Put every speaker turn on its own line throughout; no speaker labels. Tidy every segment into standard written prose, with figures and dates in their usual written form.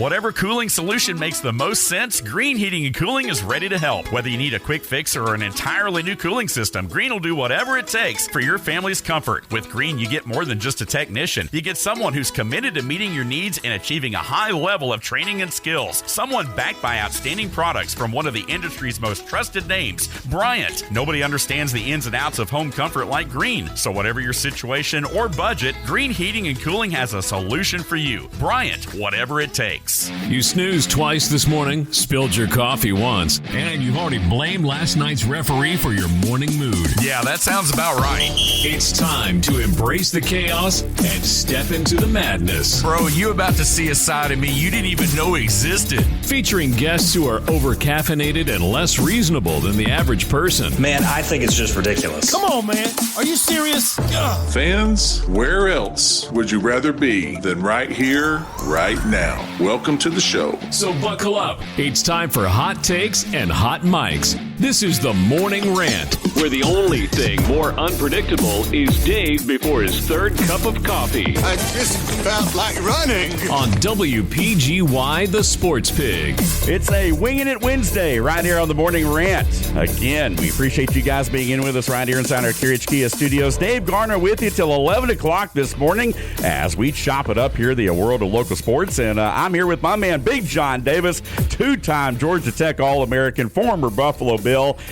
Whatever cooling solution makes the most sense, Green Heating and Cooling is ready to help. Whether you need a quick fix or an entirely new cooling system, Green will do whatever it takes for your family's comfort. With Green, you get more than just a technician. You get someone who's committed to meeting your needs and achieving a high level of training and skills. Someone backed by outstanding products from one of the industry's most trusted names, Bryant. Nobody understands the ins and outs of home comfort like Green. So whatever your situation or budget, Green Heating and Cooling has a solution for you. Bryant, whatever it takes.
You snoozed twice this morning, spilled your coffee once, and you've already blamed last night's referee for your morning mood.
Yeah, that sounds about right.
It's time to embrace the chaos and step into the madness.
Bro, you about to see a side of me you didn't even know existed.
Featuring guests who are over-caffeinated and less reasonable than the average person.
Man, I think it's just ridiculous.
Come on, man. Are you serious? Ugh.
Fans, where else would you rather be than right here, right now? Welcome to the show.
So buckle up. It's time for hot takes and hot mics. This is the Morning Rant, where the only thing more unpredictable is Dave before his third cup of coffee.
I just felt like running.
On WPGY, the Sports Pig.
It's a Wingin It Wednesday right here on the Morning Rant. Again, we appreciate you guys being in with us right here inside our Carriage Kia studios. Dave Garner with you till 11 o'clock this morning as we chop it up here, the world of local sports. And I'm here with my man, Big John Davis, two-time Georgia Tech All-American, former Buffalo Bill,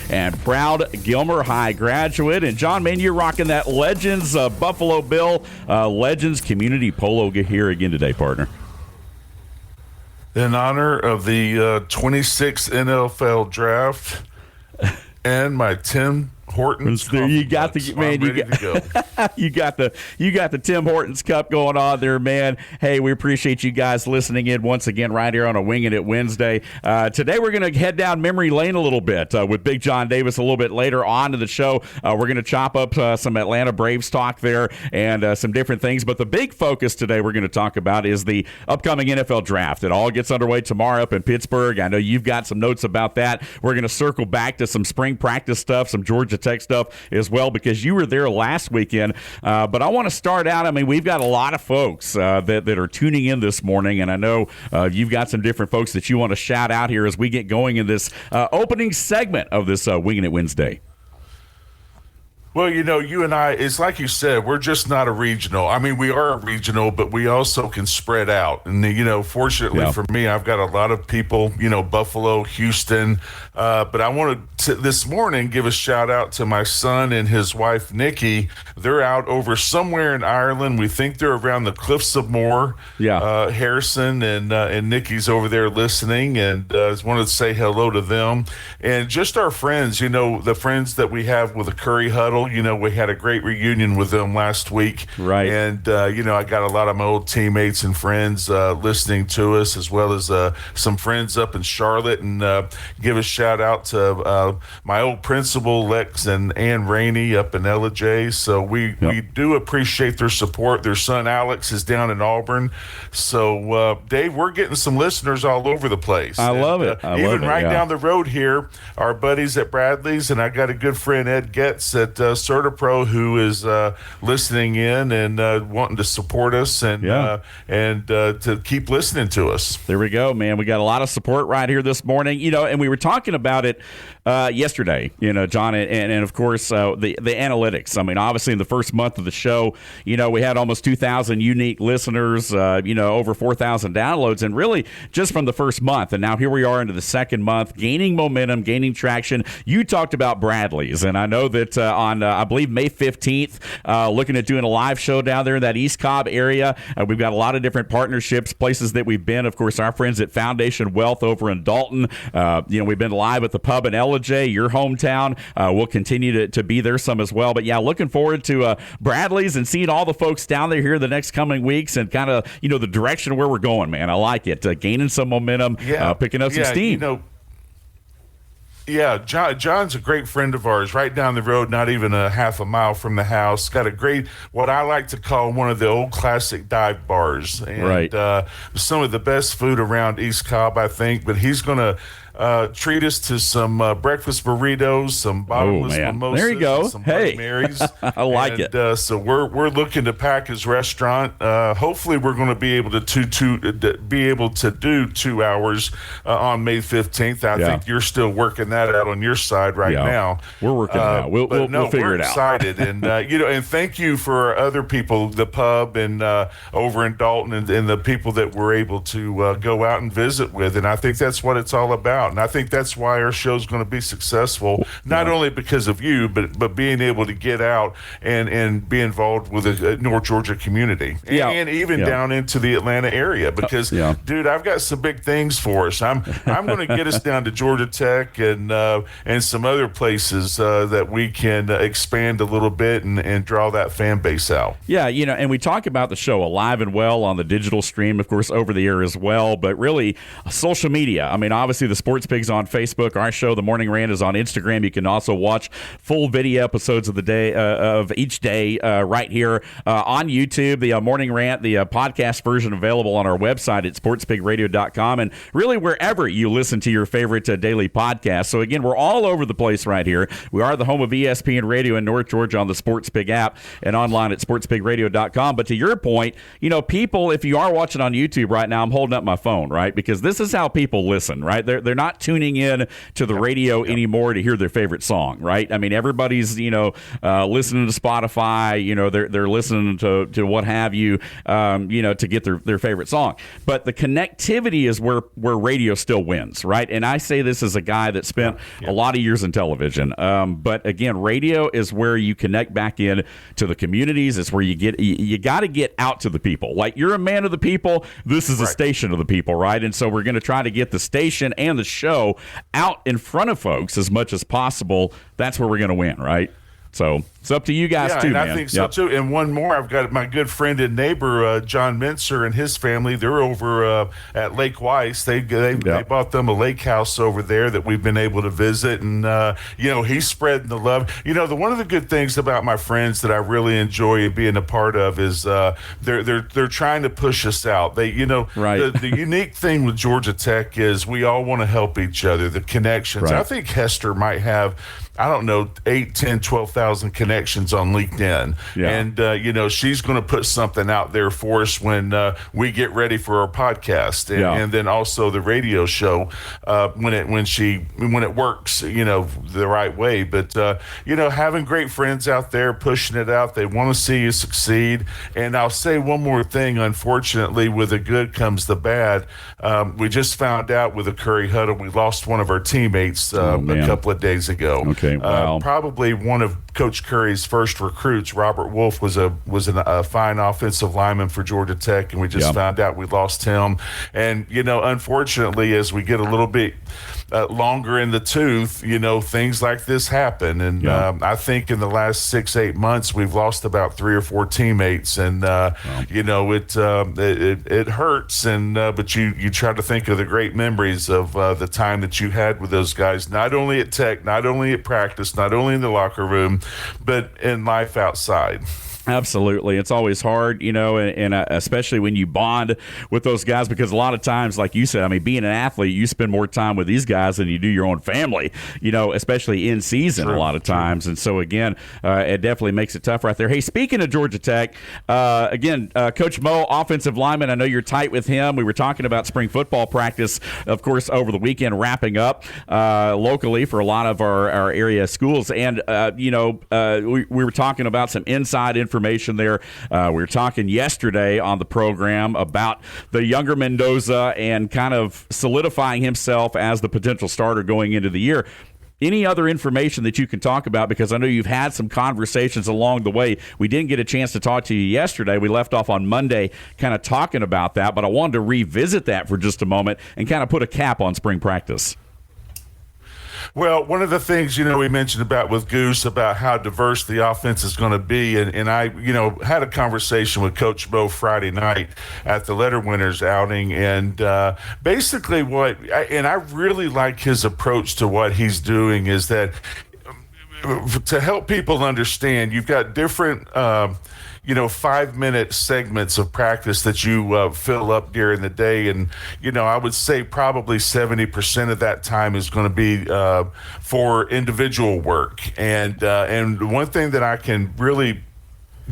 and proud Gilmer High graduate. And John, man, you're rocking that Legends Buffalo Bill Legends Community Polo here again today, partner.
In honor of the 26th NFL draft and my Tim Hortons.
You got the man. You got the Tim Hortons Cup going on there, man. Hey, we appreciate you guys listening in once again right here on a Wingin' It Wednesday. Today we're going to head down memory lane a little bit with Big John Davis a little bit later on to the show. We're going to chop up some Atlanta Braves talk there and some different things. But the big focus today we're going to talk about is the upcoming NFL draft. It all gets underway tomorrow up in Pittsburgh. I know you've got some notes about that. We're going to circle back to some spring practice stuff, some Georgia Tech stuff as well, because you were there last weekend. But I want to start out. I mean, we've got a lot of folks that are tuning in this morning, and I know you've got some different folks that you want to shout out here as we get going in this opening segment of this Wingin' It Wednesday.
Well, you know, you and I, it's like you said, we're just not a regional. I mean, we are a regional, but we also can spread out. And, you know, fortunately for me, I've got a lot of people, you know, Buffalo, Houston. But I wanted to, this morning, give a shout out to my son and his wife, Nikki. They're out over somewhere in Ireland. We think they're around the Cliffs of Moher. Yeah. Harrison and Nikki's over there listening. And I just wanted to say hello to them. And just our friends, you know, the friends that we have with the Curry Huddle. You know, we had a great reunion with them last week. Right. And, you know, I got a lot of my old teammates and friends listening to us, as well as some friends up in Charlotte. And give a shout out to my old principal, Lex and Ann Rainey up in LJ. So we do appreciate their support. Their son, Alex, is down in Auburn. So, Dave, we're getting some listeners all over the place.
I love it.
Even right down the road here, our buddies at Bradley's, and I got a good friend, Ed Getz, at CertaPro, who is listening in and wanting to support us and to keep listening to us.
There we go, man. We got a lot of support right here this morning. You know, and we were talking about it yesterday, you know, John, and of course the analytics. I mean, obviously in the first month of the show, you know, we had almost 2,000 unique listeners, you know, over 4,000 downloads, and really just from the first month. And now here we are into the second month, gaining momentum, gaining traction. You talked about Bradley's, and I know that on I believe May 15th, looking at doing a live show down there in that East Cobb area. We've got a lot of different partnerships, places that we've been. Of course, our friends at Foundation Wealth over in Dalton. You know, we've been live at the pub in LJ, your hometown. We'll continue to be there some as well. But yeah, looking forward to Bradley's and seeing all the folks down there here the next coming weeks and kind of, you know, the direction where we're going, man. I like it. Gaining some momentum, picking up some steam.
You know, yeah, John's a great friend of ours, right down the road, not even a half a mile from the house. Got a great, what I like to call one of the old classic dive bars. And, some of the best food around East Cobb, I think. But he's going to treat us to some breakfast burritos, some bottomless mimosas.
There you go.
Some
Hey,
Bloody Marys.
I like it.
So we're looking to pack his restaurant. Hopefully, we're going to be able to do 2 hours on May 15th. I think you're still working that out on your side right now.
We're working it out. We'll figure it out.
We're excited, and and thank you for other people, the pub and over in Dalton, and the people that we're able to go out and visit with. And I think that's what it's all about. And I think that's why our show's going to be successful, not only because of you, but being able to get out and be involved with the North Georgia community, and even down into the Atlanta area. Because, dude, I've got some big things for us. I'm going to get us down to Georgia Tech and some other places that we can expand a little bit and draw that fan base out.
Yeah, and we talk about the show alive and well on the digital stream, of course, over the air as well, but really social media. I mean, obviously the Sports Pig's on Facebook. Our show, The Morning Rant, is on Instagram. You can also watch full video episodes of the day of each day right here on YouTube. The Morning Rant, the podcast version available on our website at sportspigradio.com, and really wherever you listen to your favorite daily podcast. So again, we're all over the place right here. We are the home of ESPN Radio in North Georgia on the Sports Pig app and online at sportspigradio.com. But to your point, people, if you are watching on YouTube right now, I'm holding up my phone, right? Because this is how people listen, right? They're not tuning in to the radio anymore to hear their favorite song, right? I mean, everybody's, listening to Spotify, they're listening to what have you, to get their favorite song. But the connectivity is where radio still wins, right? And I say this as a guy that spent a lot of years in television. But again, radio is where you connect back in to the communities. It's where you got to get out to the people. Like, you're a man of the people. This is a station of the people, right? And so we're going to try to get the station and the show out in front of folks as much as possible. That's where we're going to win, right? So it's up to you guys too,
and
man.
I think so too. And one more, I've got my good friend and neighbor John Mincer and his family. They're over at Lake Weiss. They bought them a lake house over there that we've been able to visit, and he's spreading the love. One of the good things about my friends that I really enjoy being a part of is they're trying to push us out. They the unique thing with Georgia Tech is we all want to help each other. The connections.
Right.
I think Hester might have, I don't know, 8, 10, 12,000 connections on LinkedIn. Yeah. And, she's going to put something out there for us when we get ready for our podcast. And then also the radio show when it works, the right way. But, having great friends out there pushing it out, they want to see you succeed. And I'll say one more thing. Unfortunately, with the good comes the bad. We just found out with the Curry Huddle, we lost one of our teammates a couple of days ago.
Okay. Wow.
Probably one of Coach Curry's first recruits, Robert Wolf, was a fine offensive lineman for Georgia Tech, and we just found out we lost him. And unfortunately, as we get a little bit longer in the tooth, things like this happen. And I think in the last 6-8 months, we've lost about 3 or 4 teammates, and it hurts. And but you try to think of the great memories of the time that you had with those guys, not only at Tech, not only at practice, not only in the locker room, but in life outside.
Absolutely. It's always hard, and especially when you bond with those guys, because a lot of times, like you said, I mean, being an athlete, you spend more time with these guys than you do your own family, especially in season a lot of times. And so, again, it definitely makes it tough right there. Hey, speaking of Georgia Tech, Coach Mo, offensive lineman, I know you're tight with him. We were talking about spring football practice, of course, over the weekend, wrapping up locally for a lot of our area schools. And, we were talking about some inside information there. We were talking yesterday on the program about the younger Mendoza and kind of solidifying himself as the potential starter going into the year. Any other information that you can talk about? Because I know you've had some conversations along the way. We didn't get a chance to talk to you yesterday. We left off on Monday kind of talking about that, but I wanted to revisit that for just a moment and kind of put a cap on spring practice.
Well, one of the things, we mentioned about with Goose about how diverse the offense is going to be. And I, had a conversation with Coach Bo Friday night at the Letter Winners outing. And basically I really like his approach to what he's doing is that to help people understand, you've got different 5-minute segments of practice that you fill up during the day. And, I would say probably 70% of that time is going to be for individual work. And one thing that I can really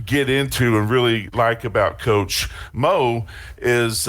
get into and really like about Coach Mo is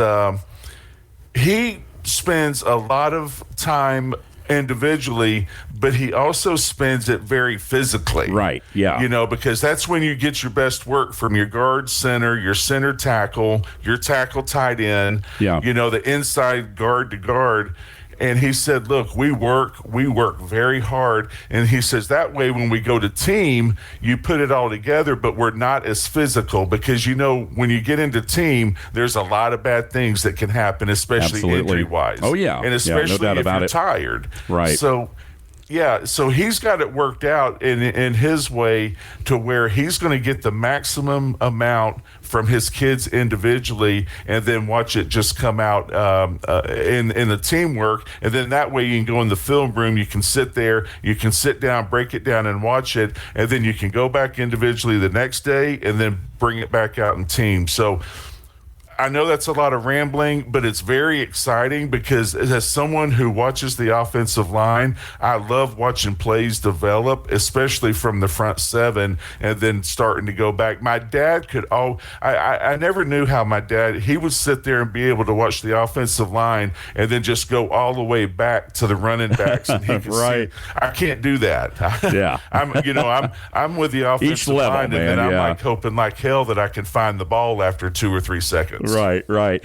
he spends a lot of time individually, but he also spends it very physically.
Right, yeah.
Because that's when you get your best work from your guard center, your center tackle, your tackle tight end, the inside guard to guard. And he said, look, we work very hard. And he says that way when we go to team, you put it all together, but we're not as physical because, when you get into team, there's a lot of bad things that can happen, especially injury-wise.
Oh, yeah.
And especially
no doubt
if
about
you're
it.
tired.
Right.
So he's got it worked out in his way to where he's going to get the maximum amount from his kids individually and then watch it just come out in the teamwork. And then that way you can go in the film room, you can sit there, you can sit down, break it down and watch it. And then you can go back individually the next day and then bring it back out in team. So I know that's a lot of rambling, but it's very exciting because as someone who watches the offensive line, I love watching plays develop, especially from the front seven and then starting to go back. My dad I never knew how my dad, he would sit there and be able to watch the offensive line and then just go all the way back to the running backs. And he could
right.
see, I can't do that.
Yeah.
I'm with the offensive
level,
line,
man,
and then I'm
yeah.
like hoping like hell that I can find the ball after 2 or 3 seconds.
Right.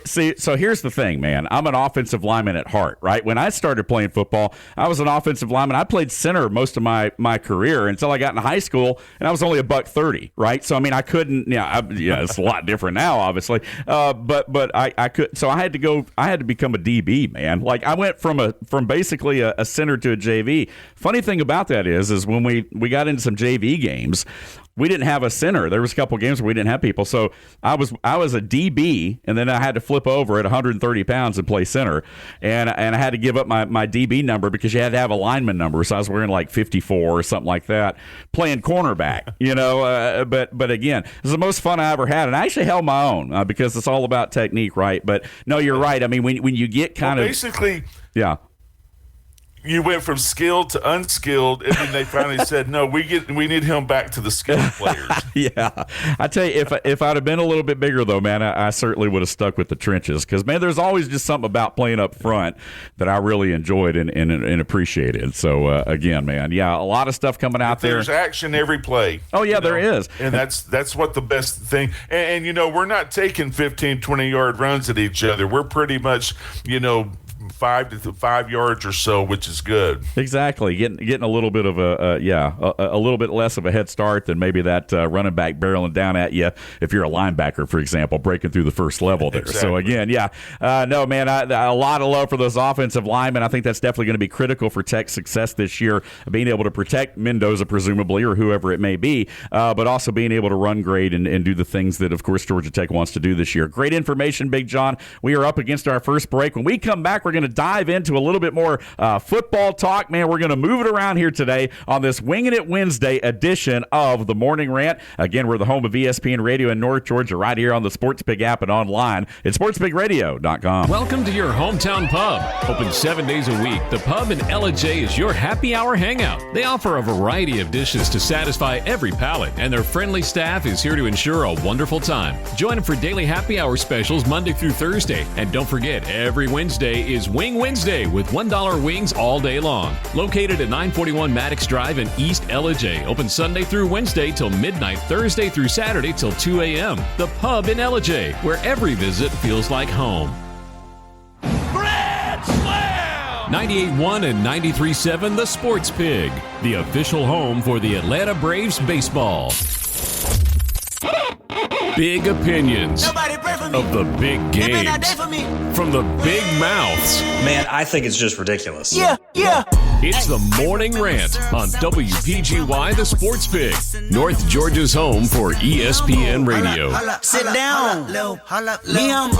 So here's the thing, man. I'm an offensive lineman at heart, right? When I started playing football, I was an offensive lineman. I played center most of my career until I got in high school, and I was only $130, right? So, I couldn't, it's a lot different now, obviously. But I could, so I had to become a DB, man. Like, I went from basically a center to a JV. Funny thing about that is when we got into some JV games, we didn't have a center. There was a couple games where we didn't have people. So I was a DB, and then I had to flip over at 130 pounds and play center. And I had to give up my DB number because you had to have a lineman number. So I was wearing like 54 or something like that, playing cornerback, But again, it was the most fun I ever had. And I actually held my own because it's all about technique, right? But no, you're right. When you get
basically,
yeah.
You went from skilled to unskilled, and then they finally said, "No, we need him back to the skilled players."
Yeah, I tell you, if I'd have been a little bit bigger though, man, I certainly would have stuck with the trenches because, man, there's always just something about playing up front that I really enjoyed and appreciated. So again, man, yeah, a lot of stuff coming out there.
There's action every play.
Oh yeah, there is,
and that's what the best thing. And we're not taking 15, 20-yard runs at each other. We're pretty much 5 yards or so, which is good.
Exactly, getting a little bit of a little bit less of a head start than maybe that running back barreling down at you if you're a linebacker, for example, breaking through the first level there.
Exactly.
So again, no, man, a lot of love for those offensive linemen. I think that's definitely going to be critical for Tech's success this year, being able to protect Mendoza presumably or whoever it may be, but also being able to run great and do the things that, of course, Georgia Tech wants to do this year. Great information, Big John. We are up against our first break. When we come back, we're going to dive into a little bit more football talk. Man, we're going to move it around here today on this Wingin It Wednesday edition of the Morning Rant. Again, we're the home of ESPN Radio in North Georgia, right here on the SportsPig app and online at sportspigradio.com.
Welcome to your hometown pub. Open 7 days a week, the pub in LJ is your happy hour hangout. They offer a variety of dishes to satisfy every palate, and their friendly staff is here to ensure a wonderful time. Join them for daily happy hour specials Monday through Thursday. And don't forget, every Wednesday is Wing Wednesday with $1 wings all day long. Located at 941 Maddox Drive in East LJ. Open Sunday through Wednesday till midnight, Thursday through Saturday till 2 a.m. The pub in LJ, where every visit feels like home.
Grand Slam!
98.1 and 93.7 The Sports Pig, the official home for the Atlanta Braves baseball. Big opinions
Nobody pray for me.
of the big
It been a day
games
for me.
from the big mouths.
Man, I think it's just ridiculous.
Yeah.
It's the Morning Rant on WPGY, the Sports Pig, North Georgia's home for ESPN Radio.
Sit down.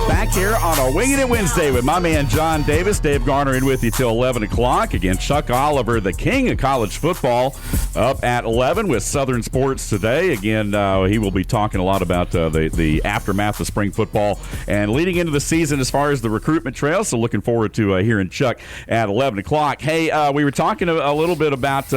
Back here on a Wingin It Wednesday with my man John Davis, Dave Garner in with you till 11 o'clock. Again, Chuck Oliver, the king of college football, up at 11 with Southern Sports today. Again, he will be talking a lot about the aftermath of spring football and leading into the season as far as the recruitment trail. So looking forward to hearing Chuck at 11 o'clock. Hey, we were talking a little bit about,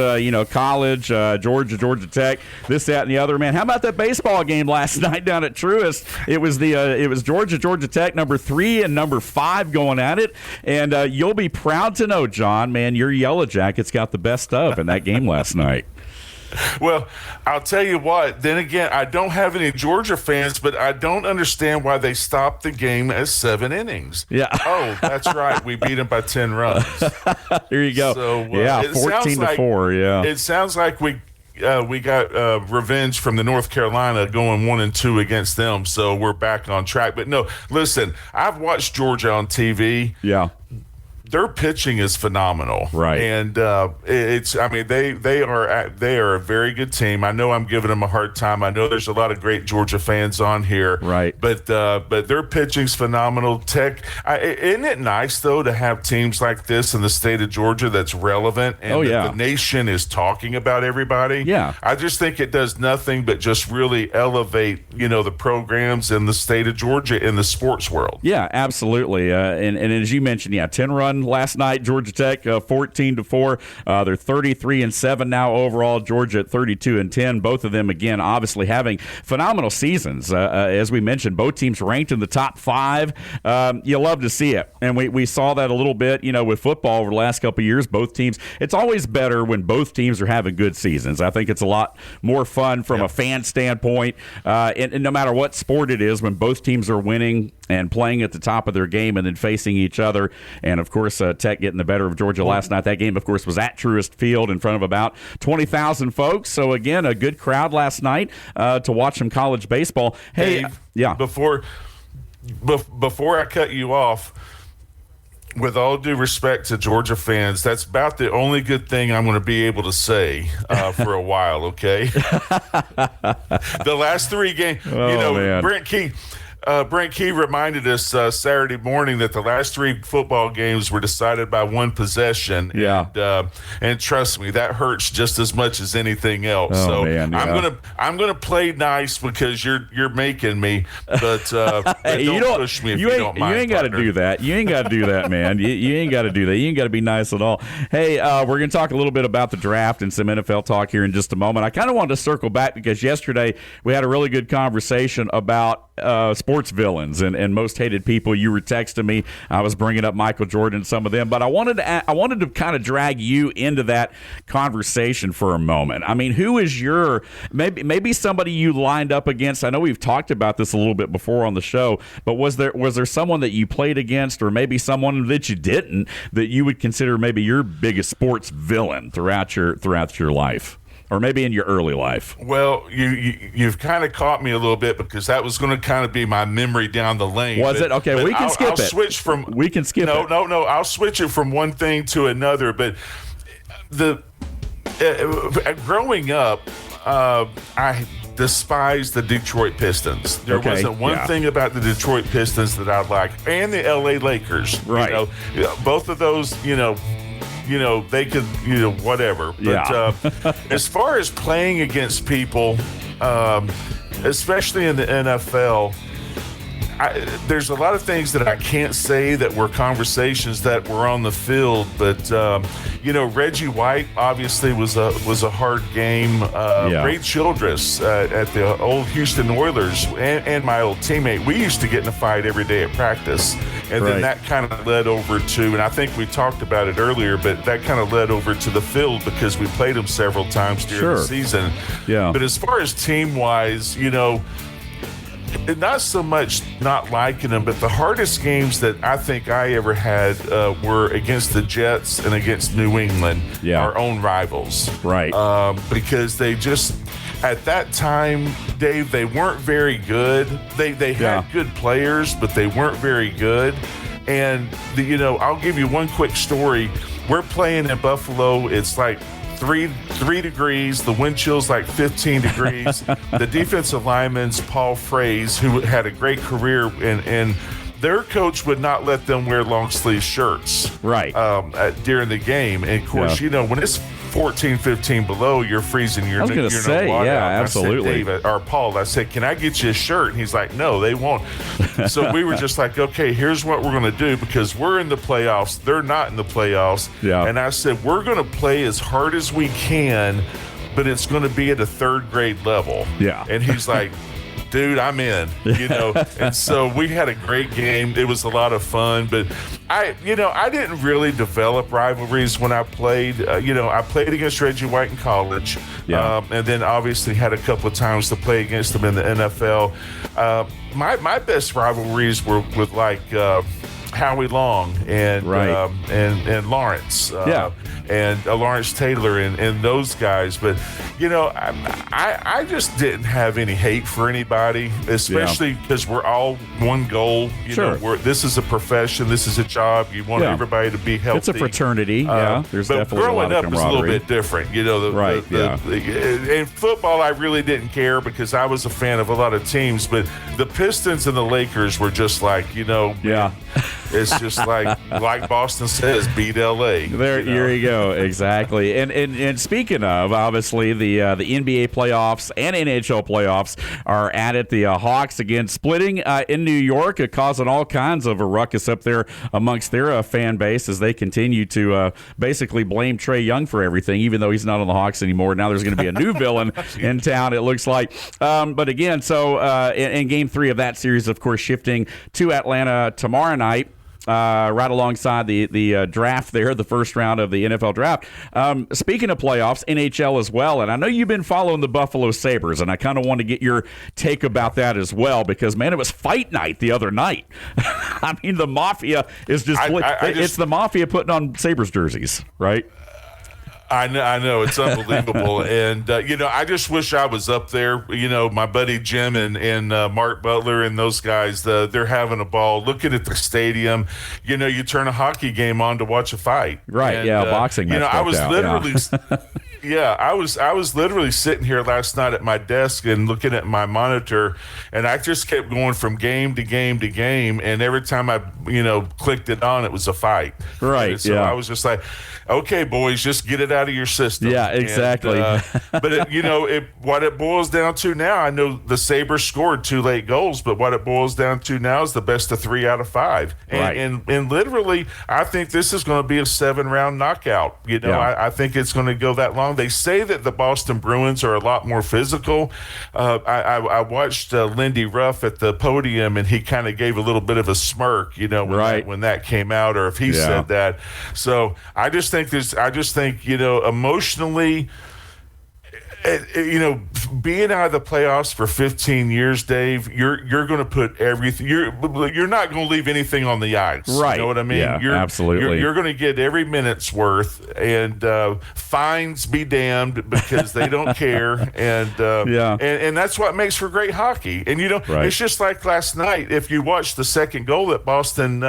college, Georgia Tech, this, that, and the other. Man, how about that baseball game last night down at Truist? It was Georgia Tech, number 3 and number 5 going at it. And you'll be proud to know, John, man, your Yellow Jackets got the best of in that game last night.
Well, I'll tell you what, then again, I don't have any Georgia fans, but I don't understand why they stopped the game at 7 innings.
Yeah.
Oh, that's right. We beat them by 10 runs.
There you go.
So,
14-4, yeah.
It sounds like we got revenge from the North Carolina going 1-2 against them, so we're back on track. But no, listen, I've watched Georgia on TV.
Yeah.
Their pitching is phenomenal,
right?
And they are a very good team. I know I'm giving them a hard time. I know there's a lot of great Georgia fans on here,
right?
But their pitching's phenomenal. Tech, isn't it nice though to have teams like this in the state of Georgia that's relevant and the nation is talking about everybody?
Yeah,
I just think it does nothing but just really elevate the programs in the state of Georgia in the sports world.
Yeah, absolutely. And as you mentioned, 10-run last night, Georgia Tech 14-4. They're 33-7 now overall. Georgia at 32-10. Both of them, again, obviously having phenomenal seasons. As we mentioned, both teams ranked in the top 5. You love to see it, and we saw that a little bit, with football over the last couple of years. Both teams. It's always better when both teams are having good seasons. I think it's a lot more fun from a fan standpoint, and no matter what sport it is, when both teams are winning and playing at the top of their game and then facing each other. And, of course, Tech getting the better of Georgia last night. That game, of course, was at Truist Field in front of about 20,000 folks. So, again, a good crowd last night to watch some college baseball. Hey,
Dave, before I cut you off, with all due respect to Georgia fans, that's about the only good thing I'm going to be able to say for a while, okay? The last 3 games,
man.
Brent Key reminded us Saturday morning that the last 3 football games were decided by 1 possession.
Yeah.
And trust me, that hurts just as much as anything else.
Oh, man,
I'm gonna play nice because you're making me, but
hey,
don't push me if you don't mind.
You ain't got to do that. You ain't got to do that, man. You ain't got to do that. You ain't got to be nice at all. Hey, we're going to talk a little bit about the draft and some NFL talk here in just a moment. I kind of wanted to circle back because yesterday we had a really good conversation about sports villains and most hated people. You were texting me. I was bringing up Michael Jordan and some of them, but I wanted to kind of drag you into that conversation for a moment. I mean, who is your maybe somebody you lined up against? I know we've talked about this a little bit before on the show, but was there someone that you played against, or maybe someone that you didn't, that you would consider maybe your biggest sports villain throughout your life? Or maybe in your early life?
Well, you've kind of caught me a little bit because that was going to kind of be my memory down the lane.
Was it? Okay, we can skip it. We can skip it.
No. I'll switch it from one thing to another. But growing up, I despised the Detroit Pistons. There wasn't one thing about the Detroit Pistons that I liked, and the LA Lakers.
Right.
Both of those, they could, whatever. But as far as playing against people, especially in the NFL, there's a lot of things that I can't say that were conversations that were on the field, but Reggie White obviously was a hard game. Ray Childress at the old Houston Oilers and my old teammate, we used to get in a fight every day at practice, and then that kind of led over to, and I think we talked about it earlier, but that kind of led over to the field because we played them several times during the season. Yeah. But as far as team-wise, not so much not liking them, but the hardest games that I think I ever had were against the Jets and against New England, our own rivals.
Right.
Because they just, at that time, Dave, they weren't very good. They had good players, but they weren't very good. And, I'll give you one quick story. we're playing in Buffalo. It's like 3 degrees. The wind chill's like 15 degrees. The defensive lineman's Paul Fraze, who had a great career, and their coach would not let them wear long sleeve shirts during the game. And of course, when it's 14, 15 below, you're freezing. You're no water.
Absolutely.
I said, Paul, I said, can I get you a shirt? And he's like, no, they won't. So we were just like, okay, here's what we're going to do, because we're in the playoffs. They're not in the playoffs. Yeah. And I said, we're going to play as hard as we can, but it's going to be at a third grade level.
Yeah.
And he's like, dude, I'm in, and so we had a great game. It was a lot of fun, but I didn't really develop rivalries when I played. I played against Reggie White in college, and then obviously had a couple of times to play against him in the NFL. My best rivalries were with Howie Long and Lawrence, and Lawrence Taylor and those guys. But I just didn't have any hate for anybody, especially because we're all one goal. This is a profession, this is a job. You want everybody to be healthy.
It's a fraternity. There's
but
definitely
growing
a lot of
up is a little bit different. In football, I really didn't care because I was a fan of a lot of teams. But the Pistons and the Lakers were just like, it's just like Boston says, beat LA.
Here you go. Exactly. And speaking of, obviously, the NBA playoffs and NHL playoffs are at it. The Hawks, again, splitting in New York, causing all kinds of a ruckus up there amongst their fan base as they continue to basically blame Trae Young for everything, even though he's not on the Hawks anymore. Now there's going to be a new villain in town, it looks like. But again, so in Game 3 of that series, of course, shifting to Atlanta tomorrow night. Right alongside the draft there, the first round of the NFL draft. Speaking of playoffs, NHL as well, and I know you've been following the Buffalo Sabres, and I kind of want to get your take about that as well, because, man, it was fight night the other night. I mean, the Mafia is it's the Mafia putting on Sabres jerseys, right?
I know it's unbelievable, and I just wish I was up there. My buddy Jim and Mark Butler and those guys, they're having a ball. Looking at the stadium, you turn a hockey game on to watch a fight,
right? And, boxing.
I was literally, I was literally sitting here last night at my desk and looking at my monitor, and I just kept going from game to game to game, and every time I clicked it on, it was a fight,
right?
And so I was just like, okay, boys, just get it out of your system.
Yeah, exactly.
But what it boils down to now, I know the Sabres scored 2 late goals, but what it boils down to now is the best of 3 out of 5. And literally, I think this is going to be a 7-round knockout. I think it's going to go that long. They say that the Boston Bruins are a lot more physical. I watched Lindy Ruff at the podium, and he kind of gave a little bit of a smirk, when that came out, or if he said that. So I just think emotionally, being out of the playoffs for 15 years, Dave, you're going to put everything. You're not going to leave anything on the ice.
Right.
You know what I mean?
Yeah, absolutely.
You're going to get every minute's worth, and fines be damned, because they don't care. And that's what makes for great hockey. And it's just like last night. If you watch the second goal that Boston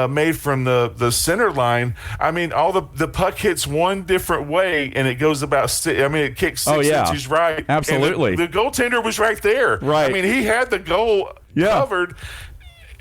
made from the center line, I mean, all the puck hits one different way, and it goes about it kicks 6 inches right.
Absolutely.
The goaltender was right there.
Right.
I mean, he had the goal covered,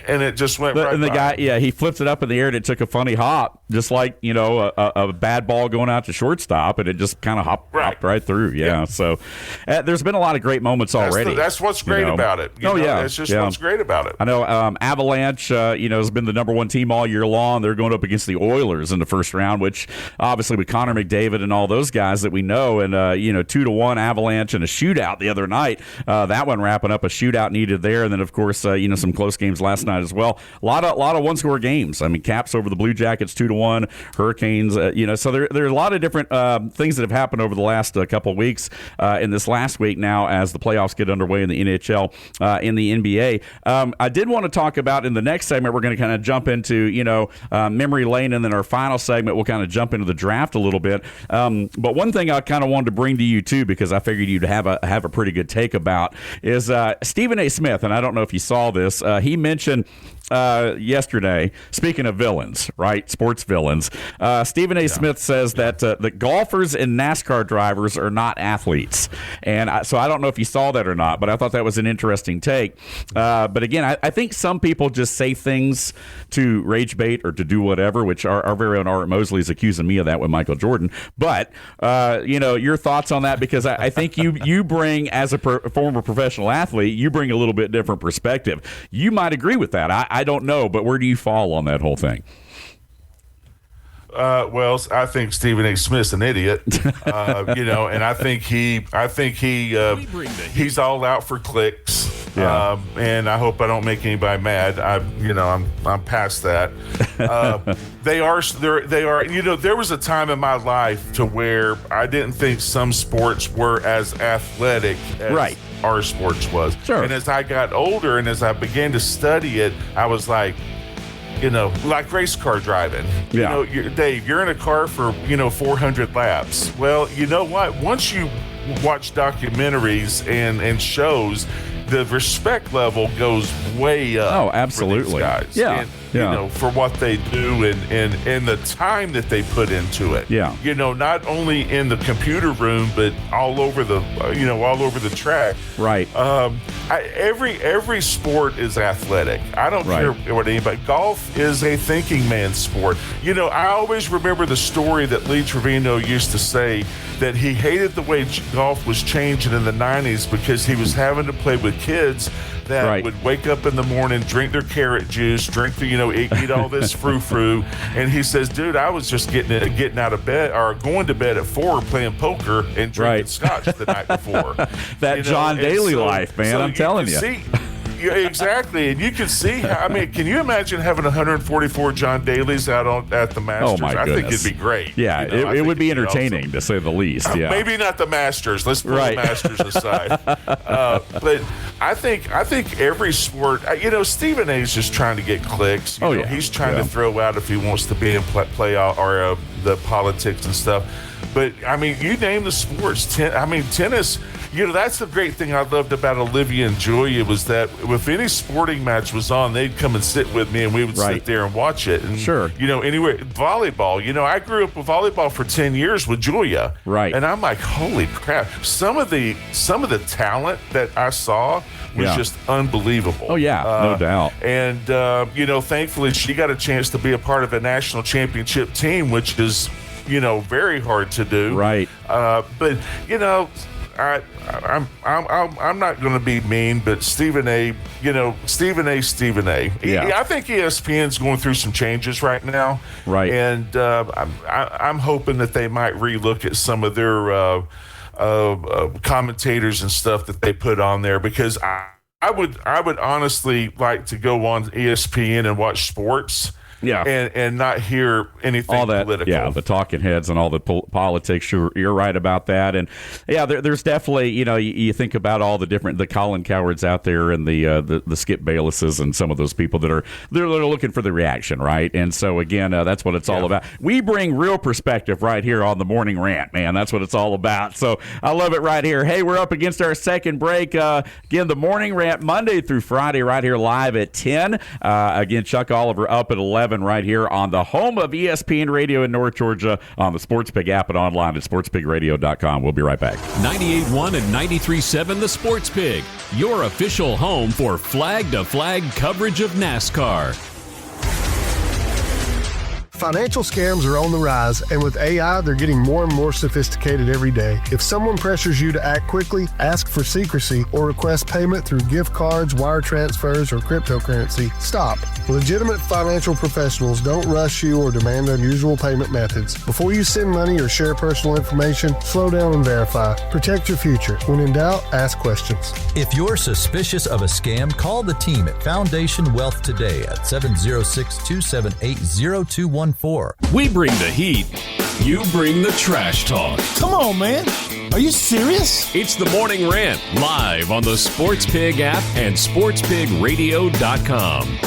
and it just went right.
And the
by.
guy, he flipped it up in the air, and it took a funny hop, just like a bad ball going out to shortstop, and it just kind of hopped right through. Yeah. So there's been a lot of great moments already.
That's what's great about it. It's just what's great about it.
I know Avalanche, has been the number 1 team all year long. They're going up against the Oilers in the first round, which obviously with Connor McDavid and all those guys that we know, and 2-1 Avalanche in a shootout the other night. That one wrapping up a shootout needed there, and then of course some close games last night as well. A lot of one-score games. I mean, Caps over the Blue Jackets 2-1, Hurricanes. So there are a lot of different things that have happened over the last couple of weeks. In this last week now, as the playoffs get underway in the NHL, in the NBA, I did want to talk about in the next segment. We're going to kind of jump into memory lane, and then our final segment we'll kind of jump into the draft a little bit. But one thing I kind of wanted to bring to you too, because I figured you'd have a pretty good take about, is Stephen A. Smith, and I don't know if you saw this. He mentioned yesterday, speaking of villains, right? Sports villains. Stephen A. Smith says that the golfers and NASCAR drivers are not athletes. And so I don't know if you saw that or not, but I thought that was an interesting take. But again, I think some people just say things to rage bait or to do whatever, which our very own Art Mosley is accusing me of that with Michael Jordan. But, your thoughts on that, because I think you bring, as a former professional athlete, you bring a little bit different perspective. You might agree with that. I don't know, but where do you fall on that whole thing?
Well, I think Stephen A. Smith's an idiot, and I think he's all out for clicks.
Yeah.
And I hope I don't make anybody mad. I'm past that. They are. There was a time in my life to where I didn't think some sports were as athletic as our sports was. Sure. And as I got older and as I began to study it, I was like, like race car driving.
Yeah.
Dave, you're in a car for 400 laps. Well, you know what? Once you watch documentaries and shows, the respect level goes way up.
Oh, absolutely.
For these guys.
Yeah.
For what they do and the time that they put into it.
Yeah.
Not only in the computer room, but all over the track.
Right.
Every sport is athletic. I don't care what anybody. Golf is a thinking man's sport. I always remember the story that Lee Trevino used to say that he hated the way golf was changing in the 90s because he was having to play with kids that would wake up in the morning, drink their carrot juice, drink the, eat all this frou-frou. And he says, dude, I was just getting out of bed or going to bed at 4 playing poker and drinking scotch the night before.
That John Daly life, man, I'm telling you.
Yeah, exactly. And you can see, can you imagine having 144 John Dailies out at the Masters?
Oh, my goodness.
I think it'd be great.
Yeah, it would be entertaining, awesome, to say the least. Yeah.
Maybe not the Masters. Let's put the Masters aside. But I think every sport, Stephen A's just trying to get clicks. He's trying to throw out if he wants to be in play or the politics and stuff. But, you name the sports. Tennis, that's the great thing I loved about Olivia and Julia was that if any sporting match was on, they'd come and sit with me and we would sit there and watch it. And, anyway, volleyball, I grew up with volleyball for 10 years with Julia.
Right.
And I'm like, holy crap. Some of the talent that I saw was just unbelievable.
Oh, yeah, no doubt.
And, thankfully she got a chance to be a part of a national championship team, which is, very hard to do.
Right.
But, I'm not going to be mean, but Stephen A. Yeah. I think ESPN's going through some changes right now.
Right.
And I'm hoping that they might relook at some of their commentators and stuff that they put on there, because I would honestly like to go on ESPN and watch sports. Yeah, and not hear anything
all that,
political.
Yeah, the talking heads and all the politics. You're right about that. And yeah, there's definitely, you think about all the Colin Cowards out there and the Skip Baylesses and some of those people they're looking for the reaction, right? And so again, that's what it's all about. We bring real perspective right here on the Morning Rant, man. That's what it's all about. So I love it right here. Hey, we're up against our second break. Again, the Morning Rant Monday through Friday right here live at 10. Again, Chuck Oliver up at 11. Right here on the home of ESPN Radio in North Georgia, on the Sports Pig app and online at sportspigradio.com. We'll be right back.
98.1 and 93.7 The Sports Pig, your official home for flag-to-flag coverage of NASCAR.
Financial scams are on the rise, and with AI, they're getting more and more sophisticated every day. If someone pressures you to act quickly, ask for secrecy, or request payment through gift cards, wire transfers, or cryptocurrency, stop. Legitimate financial professionals don't rush you or demand unusual payment methods. Before you send money or share personal information, slow down and verify. Protect your future. When in doubt, ask questions.
If you're suspicious of a scam, call the team at Foundation Wealth today at 706-278-0214.
We bring the heat. You bring the trash talk.
Come on, man. Are you serious?
It's the Morning Rant, live on the Sports Pig app and sportspigradio.com.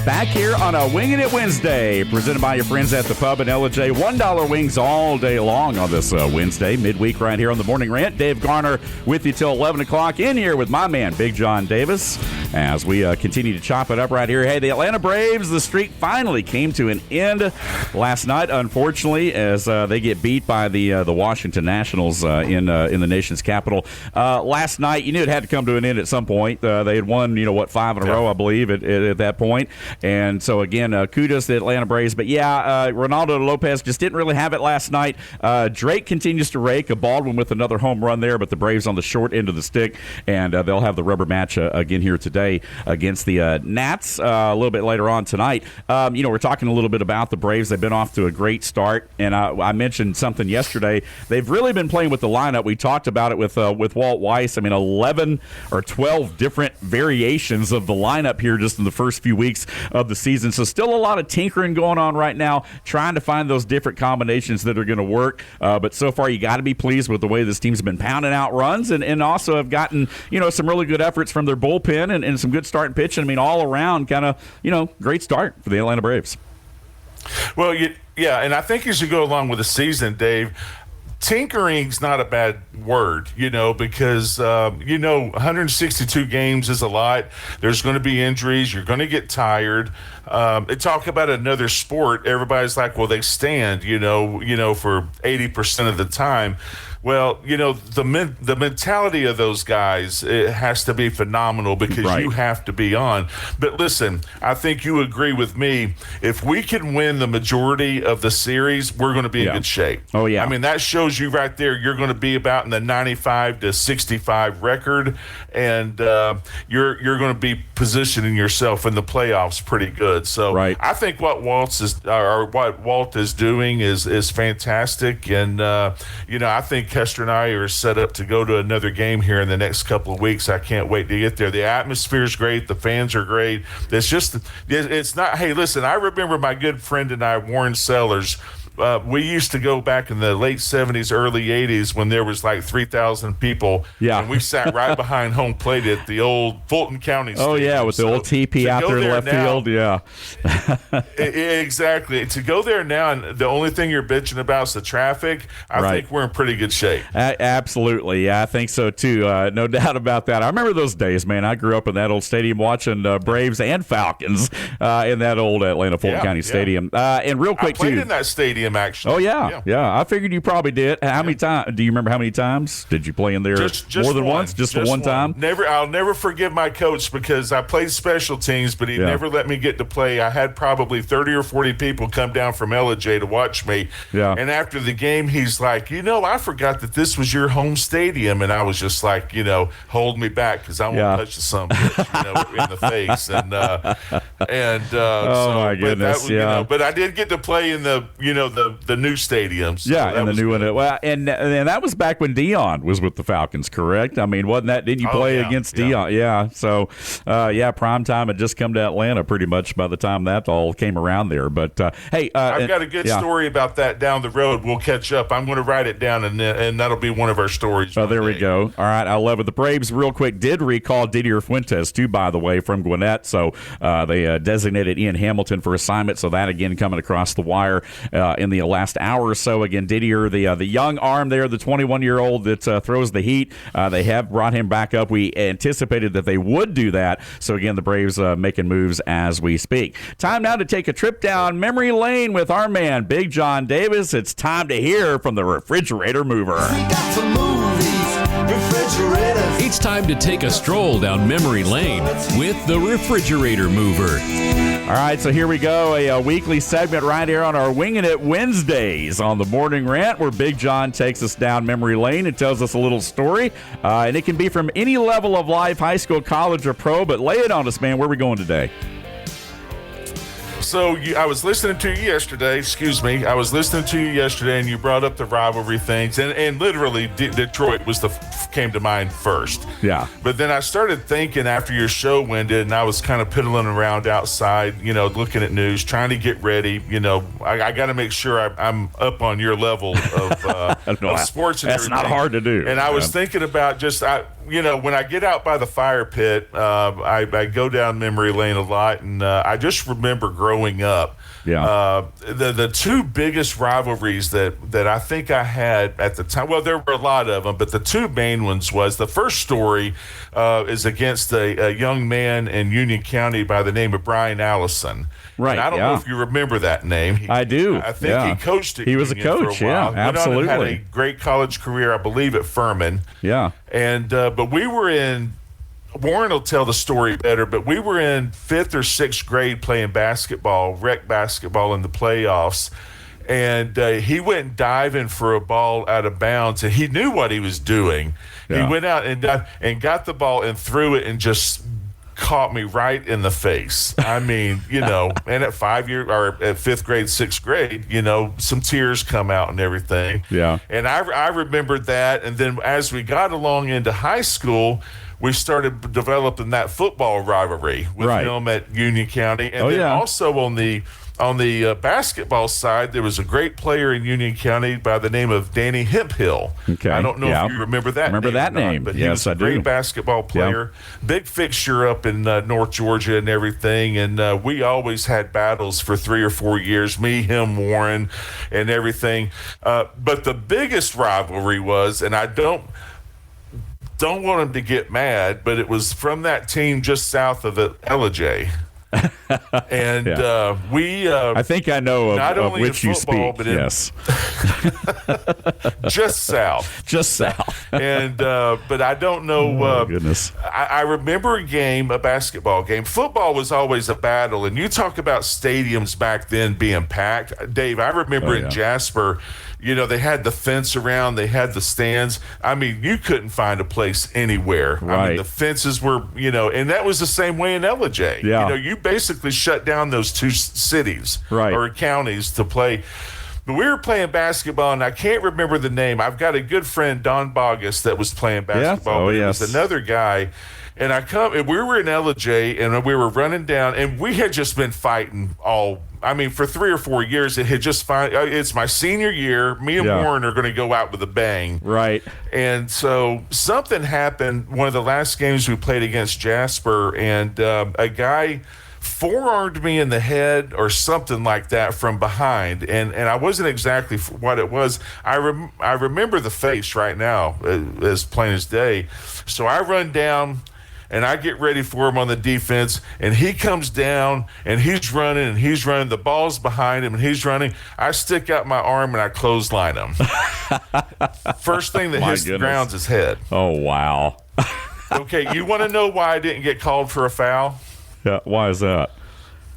back here on a Wingin It Wednesday, presented by your friends at the pub in LJ. $1 wings all day long on this Wednesday, midweek right here on the Morning Rant. Dave Garner with you till 11 o'clock in here with my man, Big John Davis, as we continue to chop it up right here. Hey, the Atlanta Braves, the streak finally came to an end last night, unfortunately, as they get beat by the Washington Nationals in the nation's capital. Last night, you knew it had to come to an end at some point. They had won, 5 in a row, I believe, at that point. And so, again, kudos to the Atlanta Braves. But, Ronaldo Lopez just didn't really have it last night. Drake continues to rake. Baldwin with another home run there, but the Braves on the short end of the stick. And they'll have the rubber match again here today against the Nats a little bit later on tonight. We're talking a little bit about the Braves. They've been off to a great start. And I mentioned something yesterday. They've really been playing with the lineup. We talked about it with Walt Weiss. 11 or 12 different variations of the lineup here just in the first few weeks of the season. So still a lot of tinkering going on right now, trying to find those different combinations that are going to work. But so far, you got to be pleased with the way this team's been pounding out runs and also have gotten, some really good efforts from their bullpen and some good starting pitching. All around kind of, great start for the Atlanta Braves.
Well, and I think as you go along with the season, Dave, tinkering's not a bad word, because, 162 games is a lot. There's going to be injuries. You're going to get tired. Talk about another sport. Everybody's like, well, they stand, for 80% of the time. Well, the mentality of those guys, it has to be phenomenal because you have to be on. But listen, I think you agree with me. If we can win the majority of the series, we're going to be in good shape.
Oh, yeah.
That shows you right there you're going to be about in the 95 to 65 record, and you're going to be positioning yourself in the playoffs pretty good. So I think what Walt is doing is fantastic, and I think Kester and I are set up to go to another game here in the next couple of weeks. I can't wait to get there. The atmosphere is great. The fans are great. It's not, hey, listen, I remember my good friend and I, Warren Sellers, we used to go back in the late 70s, early 80s when there was like 3,000 people. Yeah. And we sat right behind home plate at the old Fulton County Stadium.
Oh, yeah, with the old teepee out there in left field. Yeah.
Exactly. To go there now, and the only thing you're bitching about is the traffic, I think we're in pretty good shape.
Absolutely. Yeah, I think so, too. No doubt about that. I remember those days, man. I grew up in that old stadium watching Braves and Falcons in that old Atlanta Fulton County Stadium. And real quick,
I played in that stadium. Actually.
Oh, yeah. I figured you probably did. How many times? Do you remember how many times did you play in there?
Just
more than once? Just the one time?
I'll never forgive my coach because I played special teams, but he never let me get to play. I had probably 30 or 40 people come down from LJ to watch me. Yeah. And after the game, he's like, I forgot that this was your home stadium. And I was just like, hold me back because I won't touch the son of a bitch, in the face.
My goodness.
But I did get to play in the new stadiums. So
and the new one. Well, and that was back when Dion was with the Falcons, correct? Wasn't that? Didn't you play against Dion? Yeah. So, prime time had just come to Atlanta pretty much by the time that all came around there. But hey,
I've got a good story about that down the road. We'll catch up. I'm going to write it down, and that'll be one of our stories.
Oh, there we go. All right, I love it. The Braves, real quick, did recall Didier Fuentes too, by the way, from Gwinnett. So they designated Ian Hamilton for assignment. So that again coming across the wire in the last hour or so. Again, Didier, the young arm there, the 21-year-old that throws the heat. They have brought him back up. We anticipated that they would do that. So again, the Braves making moves as we speak. Time now to take a trip down memory lane with our man, Big John Davis. It's time to hear from the Refrigerator Mover.
We got some movies, refrigerators.
It's time to take a stroll down memory lane with the Refrigerator Mover.
All right, so here we go, a weekly segment right here on our Wingin It Wednesdays on the Morning Rant, where Big John takes us down memory lane and tells us a little story, and it can be from any level of life, high school, college, or pro, but lay it on us, man. Where are we going today?
So I was listening to you yesterday. I was listening to you yesterday, and you brought up the rivalry things, and literally Detroit came to mind first.
Yeah.
But then I started thinking after your show ended, and I was kind of piddling around outside, looking at news, trying to get ready. I got to make sure I'm up on your level of sports. And
that's not hard to do.
And I was thinking about when I get out by the fire pit, I go down memory lane a lot, and I just remember growing up.
Yeah.
The two biggest rivalries that I think I had at the time, well, there were a lot of them, but the two main ones was, the first story is against a young man in Union County by the name of Brian Allison.
Right.
And I don't know if you remember that name.
I do.
I think he coached at
He was a
Union
coach,
for a while.
absolutely.
Went on and had a great college career, I believe, at Furman.
Yeah.
And but we were in, Warren will tell the story better, but we were in 5th or 6th grade playing basketball, rec basketball in the playoffs. And he went diving for a ball out of bounds, and he knew what he was doing.
Yeah.
He went out and got the ball and threw it and just caught me right in the face. I mean, and at 5th grade, 6th grade, some tears come out and everything.
Yeah.
And I remembered that. And then as we got along into high school, we started developing that football rivalry with him at Union County. And also on the basketball side, there was a great player in Union County by the name of Danny Hemphill.
Okay.
I don't know if you remember that name. But he was a great basketball player, big fixture up in North Georgia and everything. And we always had battles for 3 or 4 years, me, him, Warren, and everything. But the biggest rivalry was, and I don't want him to get mad, but it was from that team just south of LJ. And we
I think I know of which you speak.
But
yes.
Just south. And but I don't know.
Goodness.
I remember a basketball game. Football was always a battle, and you talk about stadiums back then being packed. Dave, I remember in Jasper, they had the fence around, they had the stands. I mean, you couldn't find a place anywhere.
Right.
I mean, the fences were, and that was the same way in LJ.
Yeah.
You basically shut down those two cities
or
counties to play. But we were playing basketball, and I can't remember the name. I've got a good friend, Don Bogus, that was playing basketball. But it was another guy. And we were in LJ, and we were running down, and we had just been fighting for 3 or 4 years. It had just it's my senior year. Me and Warren are going to go out with a bang.
Right.
And so something happened one of the last games we played against Jasper, and a guy forearmed me in the head or something like that from behind, and I wasn't exactly what it was. I remember the face right now as plain as day. So I run down and I get ready for him on the defense, and he comes down and he's running, the ball's behind him and he's running. I stick out my arm and I clothesline him. First thing that hits the ground's his head.
Oh, wow.
Okay, you want to know why I didn't get called for a foul?
Yeah, why is that?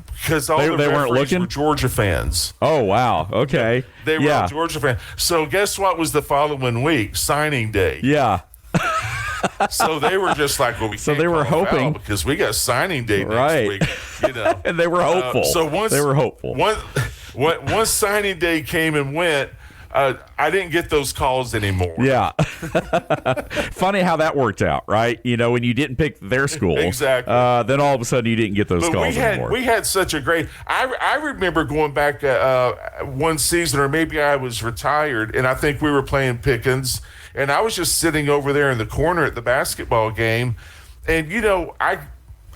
Because they weren't looking. Were Georgia fans.
Oh, wow. Okay.
They were all Georgia fans. So guess what was the following week? Signing day.
Yeah.
So they were just like, well,
they were hoping
because we got signing day next week.
And they were hopeful.
They were hopeful. Once signing day came and went, I didn't get those calls anymore.
Yeah. Funny how that worked out, right? When you didn't pick their school.
Exactly.
Then all of a sudden you didn't get those calls anymore.
We had such a great – I remember going back one season, or maybe I was retired, and I think we were playing Pickens, and I was just sitting over there in the corner at the basketball game, and,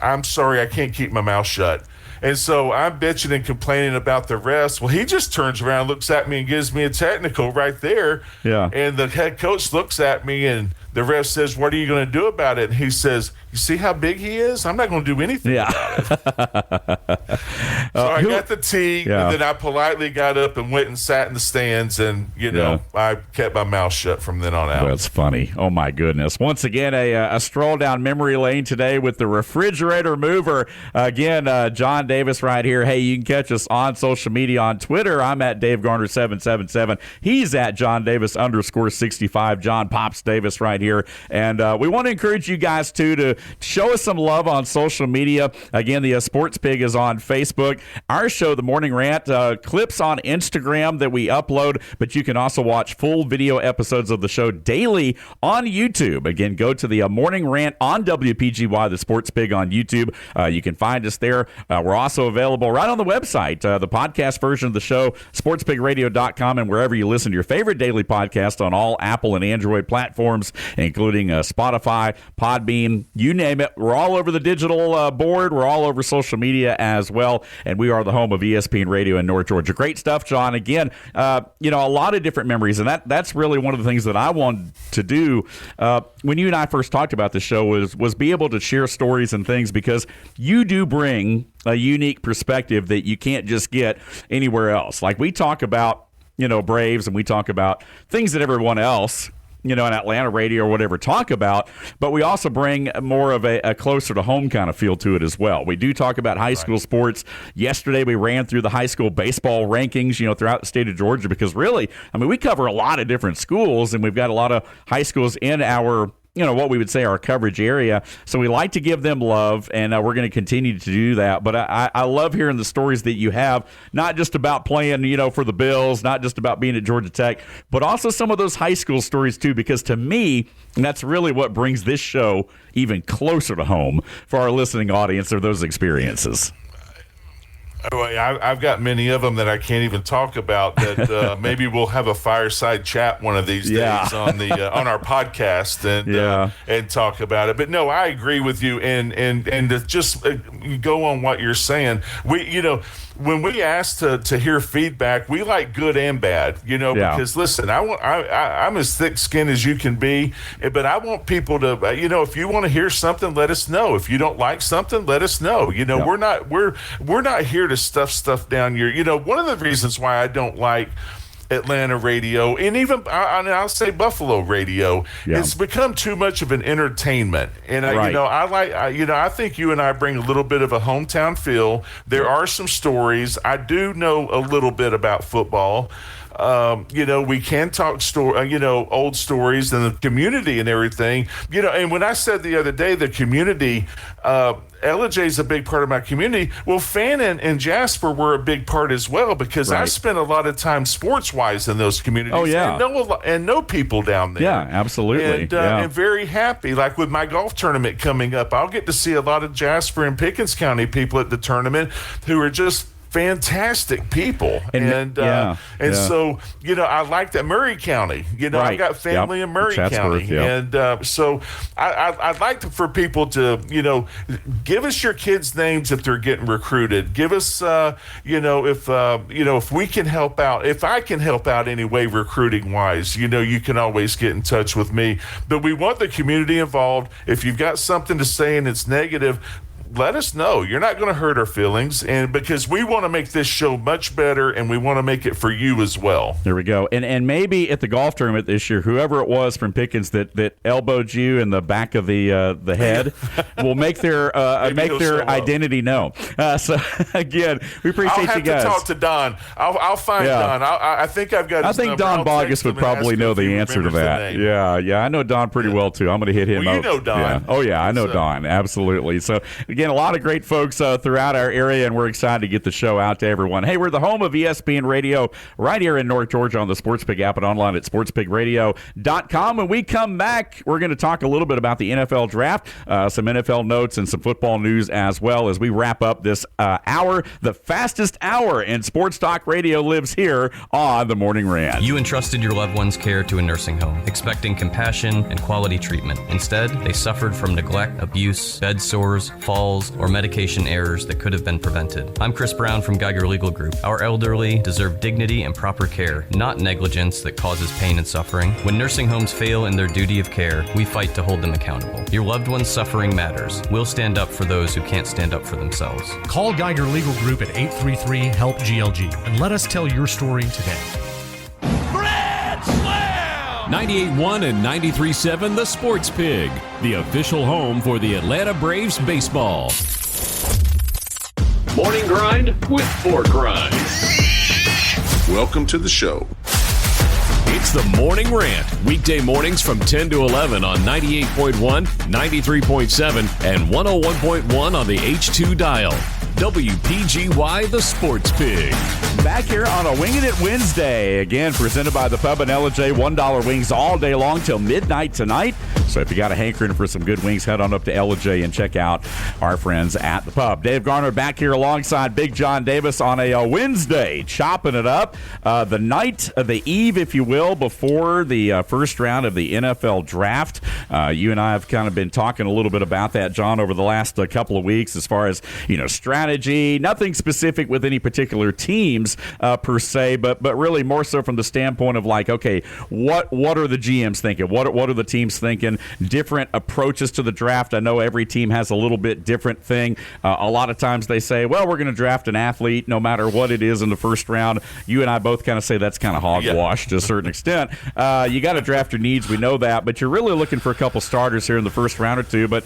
I'm sorry, I can't keep my mouth shut. And so I'm bitching and complaining about the refs. Well, he just turns around, looks at me, and gives me a technical right there.
Yeah.
And the head coach looks at me, and the ref says, "What are you going to do about it?" And he says, "You see how big he is? I'm not going to do anything about it." So I got the tee, and then I politely got up and went and sat in the stands, and, I kept my mouth shut from then on out.
That's funny. Oh, my goodness. Once again, a stroll down memory lane today with the refrigerator mover. Again, John Davis right here. Hey, you can catch us on social media on Twitter. I'm at Dave Garner 777. He's at John Davis _65. John Pops Davis right here. And we want to encourage you guys, too, to show us some love on social media. Again, the Sports Pig is on Facebook. Our show, The Morning Rant, clips on Instagram that we upload, but you can also watch full video episodes of the show daily on YouTube. Again, go to the Morning Rant on WPGY, the Sports Pig on YouTube. You can find us there. We're also available right on the website, the podcast version of the show, sportspigradio.com, and wherever you listen to your favorite daily podcast on all Apple and Android platforms. including Spotify, Podbean, you name it. We're all over the digital board. We're all over social media as well, and we are the home of ESPN Radio in North Georgia. Great stuff, John. Again, a lot of different memories, and that's really one of the things that I wanted to do when you and I first talked about the show was be able to share stories and things, because you do bring a unique perspective that you can't just get anywhere else. Like we talk about, Braves, and we talk about things that everyone else, in Atlanta radio or whatever talk about, but we also bring more of a closer to home kind of feel to it as well. We do talk about high school sports. Yesterday we ran through the high school baseball rankings, throughout the state of Georgia, because really, we cover a lot of different schools, and we've got a lot of high schools in our what we would say our coverage area. So we like to give them love, and we're going to continue to do that. But I love hearing the stories that you have, not just about playing, for the Bills, not just about being at Georgia Tech, but also some of those high school stories too, because to me, that's really what brings this show even closer to home for our listening audience, are those experiences.
I've got many of them that I can't even talk about. That maybe we'll have a fireside chat one of these days on the on our podcast and talk about it. But no, I agree with you, and to just go on what you're saying. When we ask to hear feedback, we like good and bad, because listen, I'm as thick-skinned as you can be, but I want people to, if you want to hear something, let us know. If you don't like something, let us know. We're not here to stuff down your, one of the reasons why I don't like Atlanta radio, and even I'll say Buffalo radio, it's become too much of an entertainment. And I think you and I bring a little bit of a hometown feel. There are some stories. I do know a little bit about football. We can talk old stories and the community and everything. And when I said the other day, the community, LJ is a big part of my community. Well, Fannin and Jasper were a big part as well, because I spent a lot of time sports-wise in those communities. Oh, yeah. And know people down there.
Yeah, absolutely.
And very happy. Like with my golf tournament coming up, I'll get to see a lot of Jasper and Pickens County people at the tournament who are just fantastic people, so I like that. Murray County, I got family in Murray County, and so I'd like for people to give us your kids' names if they're getting recruited. Give us if we can help out, if I can help out anyway recruiting wise, you can always get in touch with me. But we want the community involved. If you've got something to say and it's negative, let us know. You're not going to hurt our feelings, and because we want to make this show much better, and we want to make it for you as well.
There we go. And maybe at the golf tournament this year, whoever it was from Pickens that elbowed you in the back of the head will make their identity known. So again, we appreciate you guys.
I'll have to talk to Don. I'll find Don. I think I've got his number.
Don Bogus would probably know the answer to that. Yeah, I know Don pretty well too. I'm going to hit him up.
You know Don.
Yeah. Oh yeah, I know Don. Absolutely. So again, a lot of great folks throughout our area, and we're excited to get the show out to everyone. Hey, we're the home of ESPN Radio right here in North Georgia on the SportsPig app and online at sportspigradio.com. When we come back, we're going to talk a little bit about the NFL draft, some NFL notes, and some football news as well as we wrap up this hour. The fastest hour in sports talk radio lives here on the Morning Rant.
You entrusted your loved one's care to a nursing home, expecting compassion and quality treatment. Instead, they suffered from neglect, abuse, bed sores, falls, or medication errors that could have been prevented. I'm Chris Brown from Geiger Legal Group. Our elderly deserve dignity and proper care, not negligence that causes pain and suffering. When nursing homes fail in their duty of care, we fight to hold them accountable. Your loved one's suffering matters. We'll stand up for those who can't stand up for themselves.
Call Geiger Legal Group at 833-HELP-GLG and let us tell your story today.
98.1 and 93.7 The Sports Pig, the official home for the Atlanta Braves baseball.
Morning grind with Pork Rinds.
Welcome to the show.
It's the Morning Rant, weekday mornings from 10 to 11 on 98.1, 93.7, and 101.1 on the H2 dial. WPGY, the Sports Pig.
Back here on a Wingin It Wednesday, again presented by the Pub and LJ. $1 wings all day long till midnight tonight. So if you got a hankering for some good wings, head on up to L&J and check out our friends at the pub. Dave Garner back here alongside Big John Davis on a Wednesday, chopping it up. The night, the eve, if you will, before the first round of the NFL draft. You and I have kind of been talking a little bit about that, John, over the last couple of weeks as far as, strategy. Nothing specific with any particular teams per se, but really more so from the standpoint of like, okay, what are the GMs thinking? What are the teams thinking? Different approaches to the draft. I know every team has a little bit different thing. A lot of times they say, well, we're going to draft an athlete no matter what it is in the first round. You and I both kind of say that's kind of hogwash to a certain extent. You got to draft your needs. We know that, but you're really looking for a couple starters here in the first round or two. But,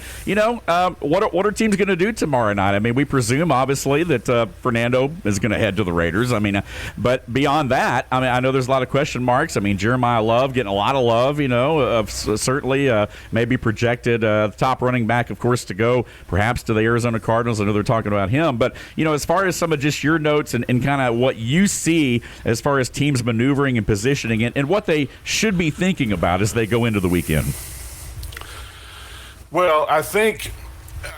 what are teams going to do tomorrow night? I mean, we presume, obviously, that Fernando is going to head to the Raiders. I mean, but beyond that, I mean, I know there's a lot of question marks. I mean, Jeremiah Love getting a lot of love, certainly maybe projected top running back, of course, to go perhaps to the Arizona Cardinals. I know they're talking about him. But, as far as some of just your notes and kind of what you see as far as teams maneuvering and positioning and what they should be thinking about as they go into the weekend.
Well, I think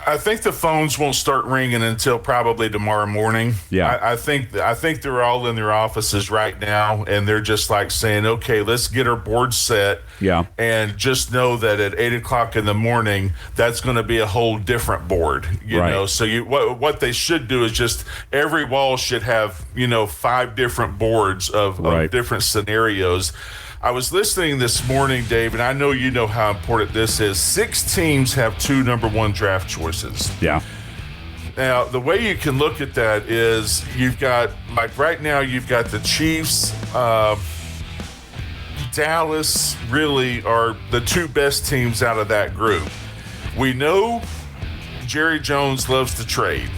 the phones won't start ringing until probably tomorrow morning.
Yeah,
I think they're all in their offices right now, and they're just like saying, "Okay, let's get our board set."
Yeah,
and just know that at 8:00 in the morning, that's going to be a whole different board. You know, so what they should do is just every wall should have 5 different boards of different scenarios. I was listening this morning, Dave, and I know you know how important this is. 6 teams have 2 number 1 draft choices.
Yeah.
Now, the way you can look at that is you've got, like right now, you've got the Chiefs. Dallas really are the 2 best teams out of that group. We know Jerry Jones loves to trade.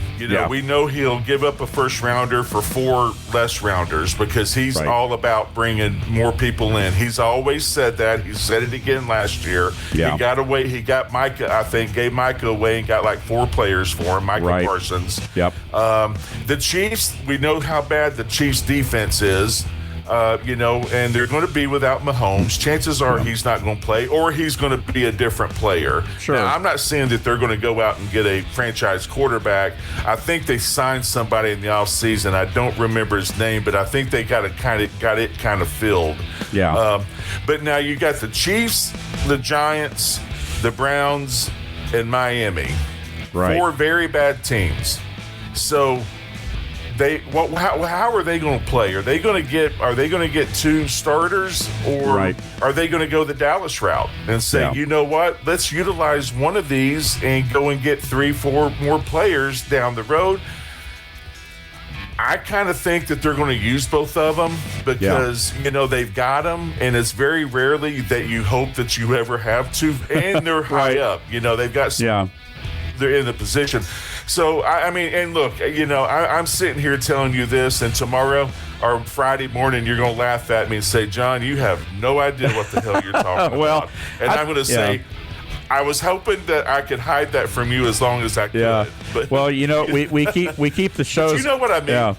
We know he'll give up a first rounder for 4 less rounders because he's all about bringing more people in. He's always said that. He said it again last year.
Yeah.
He got away. He got Micah, I think, gave Micah away and got like 4 players for him, Micah Parsons.
Yep.
The Chiefs, we know how bad the Chiefs defense is. And they're going to be without Mahomes. Chances are he's not going to play, or he's going to be a different player.
Sure.
Now, I'm not saying that they're going to go out and get a franchise quarterback. I think they signed somebody in the offseason. I don't remember his name, but I think they got it kind of filled.
Yeah.
But now you got the Chiefs, the Giants, the Browns, and Miami.
Right.
4 very bad teams. So how are they going to play? Are they going to get 2 starters, or are they going to go the Dallas route and say, you know what, let's utilize one of these and go and get 3-4 more players down the road? I kind of think that they're going to use both of them because, they've got them, and it's very rarely that you hope that you ever have to, and they're high up. They've got some, they're in the position. So, I mean, and look, I'm sitting here telling you this, and tomorrow or Friday morning, you're going to laugh at me and say, John, you have no idea what the hell you're talking about. And I'm going to say, I was hoping that I could hide that from you as long as I could.
Yeah.
But,
well, we keep the shows.
You know what I mean.
Yeah.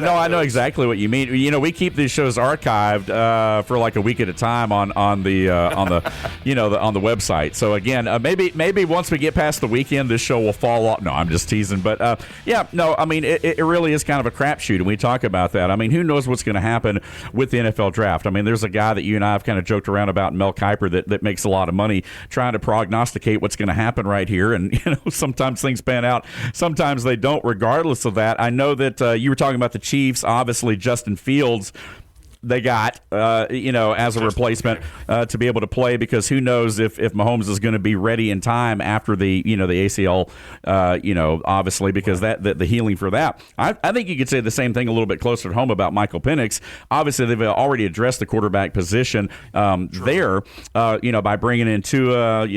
I know exactly what you mean. We keep these shows archived for like a week at a time on the website. So again, maybe once we get past the weekend, this show will fall off. No, I'm just teasing. But I mean, it really is kind of a crapshoot, and we talk about that. I mean, who knows what's going to happen with the NFL draft? I mean, there's a guy that you and I have kind of joked around about, Mel Kiper, that makes a lot of money trying to prognosticate what's going to happen right here, and sometimes things pan out, sometimes they don't. Regardless of that, I know that you were talking about the Chiefs. Obviously, Justin Fields they got, as a replacement to be able to play, because who knows if Mahomes is going to be ready in time after the ACL, obviously, because the healing for that. I think you could say the same thing a little bit closer to home about Michael Penix. Obviously, they've already addressed the quarterback position there, by bringing in Tua,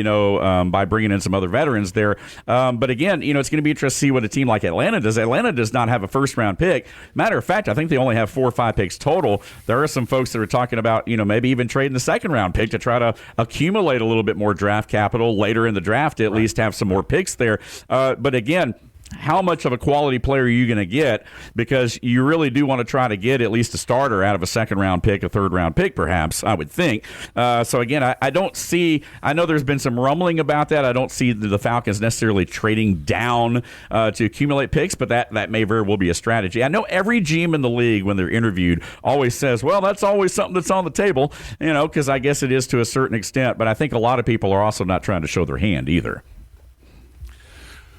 by bringing in some other veterans there. But again, it's going to be interesting to see what a team like Atlanta does. Atlanta does not have a first-round pick. Matter of fact, I think they only have 4 or 5 picks total. There are some folks that are talking about, maybe even trading the second-round pick to try to accumulate a little bit more draft capital later in the draft, to at least have some more picks there. But again, how much of a quality player are you going to get, because you really do want to try to get at least a starter out of a second-round pick, a third-round pick, perhaps, I would think. So, again, I don't see – I know there's been some rumbling about that. I don't see the Falcons necessarily trading down to accumulate picks, but that may very well be a strategy. I know every GM in the league, when they're interviewed, always says, well, that's always something that's on the table, because I guess it is to a certain extent. But I think a lot of people are also not trying to show their hand either.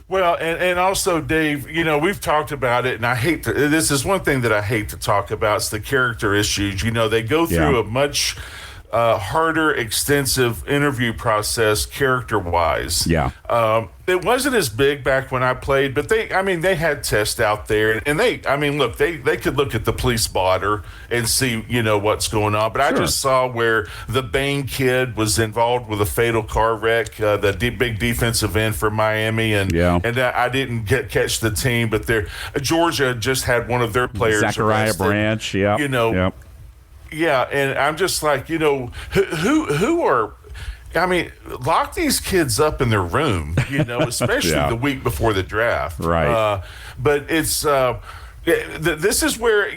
Well, and also, Dave, we've talked about it, and this is one thing that I hate to talk about. It's the character issues. They go through a much harder, extensive interview process character-wise.
Yeah.
It wasn't as big back when I played, but they had tests out there, and they could look at the police blotter and see, what's going on. But I just saw where the Bain kid was involved with a fatal car wreck, the big defensive end for Miami, and I didn't catch the team, but Georgia just had one of their players
Zachariah
arrested,
Branch,
Yeah, and I'm just like, who are – lock these kids up in their room, especially the week before the draft.
Right.
But it's this is where,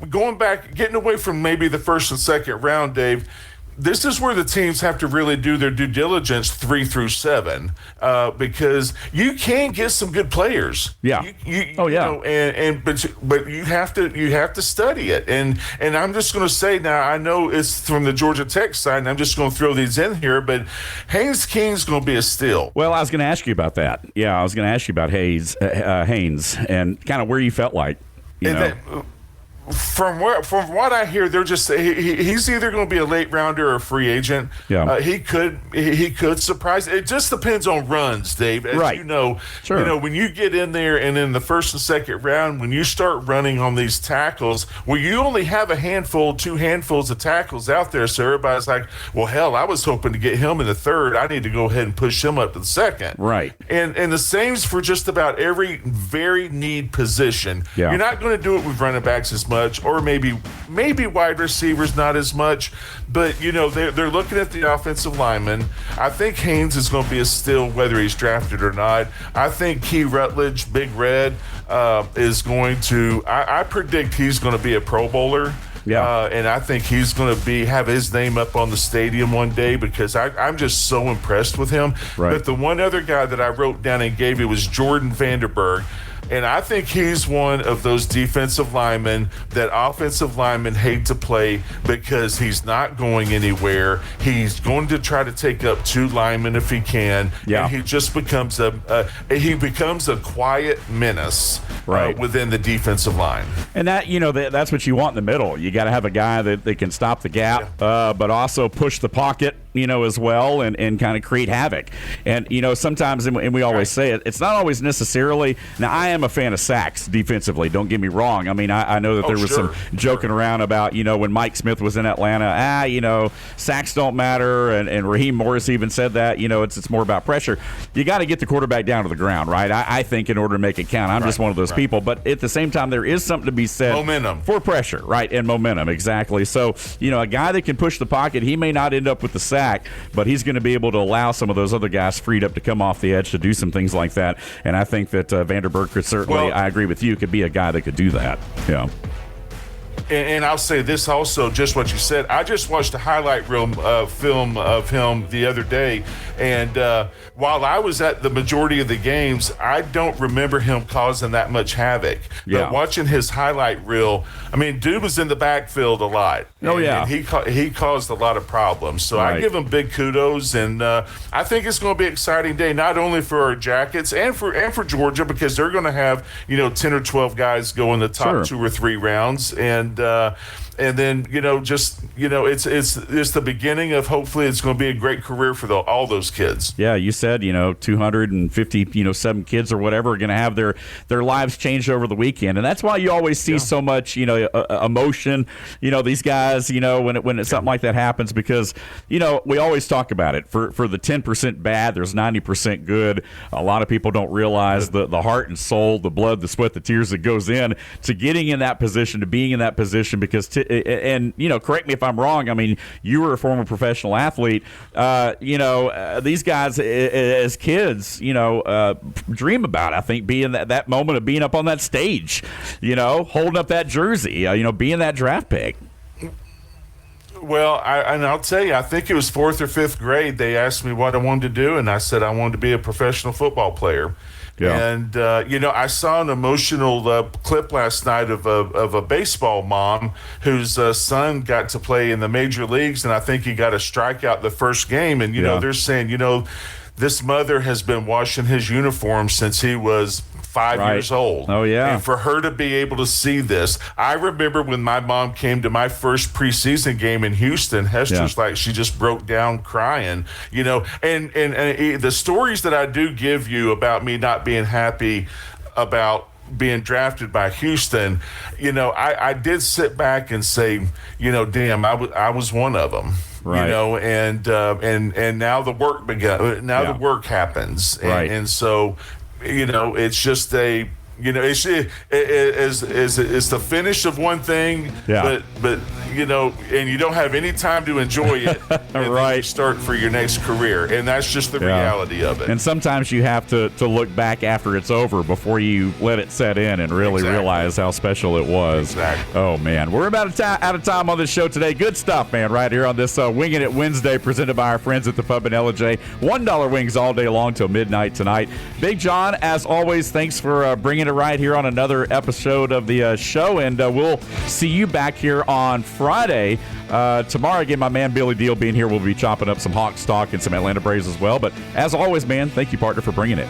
going back, getting away from maybe the first and second round, Dave, this is where the teams have to really do their due diligence 3 through 7, because you can get some good players.
Yeah.
But you have to study it. And I'm just going to say now, I know it's from the Georgia Tech side, and I'm just going to throw these in here, but Haynes King's going to be a steal.
Well, I was going to ask you about that. Yeah, I was going to ask you about Haynes and kind of where you felt like,
From what I hear, they're just he's either going to be a late rounder or a free agent.
Yeah,
he could surprise. It just depends on runs, Dave. As
right.
When you get in there and in the first and second round, when you start running on these tackles, where you only have two handfuls of tackles out there, so everybody's like, well, hell, I was hoping to get him in the third. I need to go ahead and push him up to the second.
Right.
And the same's for just about every very need position.
Yeah.
You're not going to do it with running backs as much, or maybe wide receivers not as much, but they're looking at the offensive lineman. I think Haynes is going to be a steal whether he's drafted or not. I think Key Rutledge, Big Red, is going to. I predict he's going to be a Pro Bowler.
Yeah,
and I think he's going to have his name up on the stadium one day, because I'm just so impressed with him.
Right.
But the one other guy that I wrote down and gave you was Jordan Vanderberg. And I think he's one of those defensive linemen that offensive linemen hate to play, because he's not going anywhere. He's going to try to take up 2 linemen if he can.
Yeah.
And he just becomes a quiet menace within the defensive line.
And that's what you want in the middle. You got to have a guy that can stop the gap, but also push the pocket, as well, and kind of create havoc. And, sometimes, and we always say it, it's not always necessarily – now, I am a fan of sacks defensively, don't get me wrong. I mean, I know that there was some joking around about, when Mike Smith was in Atlanta, sacks don't matter, and Raheem Morris even said that, it's more about pressure. You got to get the quarterback down to the ground, right? I think in order to make it count. I'm just one of those people. But at the same time, there is something to be said for pressure, right? And momentum, exactly. So, a guy that can push the pocket, he may not end up with the sack, but he's going to be able to allow some of those other guys freed up to come off the edge to do some things like that. And I think that Vanderberg could certainly, I agree with you, could be a guy that could do that. Yeah.
And I'll say this also, just what you said. I just watched a highlight reel film of him the other day, and while I was at the majority of the games, I don't remember him causing that much havoc.
Yeah.
But watching his highlight reel, dude was in the backfield a lot. And he caused a lot of problems. So I give him big kudos, and I think it's going to be an exciting day, not only for our Jackets and for Georgia, because they're going to have 10 or 12 guys go in the top 2 or 3 rounds, and then it's the beginning of, hopefully it's going to be a great career for all those kids.
Yeah, you said 250 7 kids or whatever are going to have their lives changed over the weekend, and that's why you always see so much emotion. These guys when something like that happens, because we always talk about it. For the 10% bad, there's 90% good. A lot of people don't realize the heart and soul, the blood, the sweat, the tears that goes in to getting in that position, to being in that position position because, correct me if I'm wrong. I mean, you were a former professional athlete. These guys as kids, dream about, I think, being that moment of being up on that stage, holding up that jersey, being that draft pick.
Well, I'll tell you, I think it was 4th or 5th grade. They asked me what I wanted to do, and I said I wanted to be a professional football player. Yeah. And, I saw an emotional clip last night of a baseball mom whose son got to play in the major leagues, and I think he got a strikeout the first game. And, they're saying, this mother has been washing his uniform since he was 5 years old.
Oh, yeah.
And for her to be able to see this, I remember when my mom came to my first preseason game in Houston, Hester's like, she just broke down crying, and the stories that I do give you about me not being happy about being drafted by Houston, I did sit back and say, damn, I was one of them.
Right.
And now the work began. Now the work happens. And so, it's just it's the finish of one thing, but and you don't have any time to enjoy it. And then you start for your next career, and that's just the reality of it.
And sometimes you have to look back after it's over before you let it set in and really realize how special it was.
Exactly.
Oh man, we're about out of time on this show today. Good stuff, man. Right here on this Wingin It Wednesday, presented by our friends at the Pub and LJ. $1 wings all day long till midnight tonight. Big John, as always, thanks for bringing it right here on another episode of the show, and we'll see you back here on Friday. Tomorrow, again, my man Billy Deal being here, we'll be chopping up some Hawk stock and some Atlanta Braves as well. But as always, man, thank you, partner, for bringing it.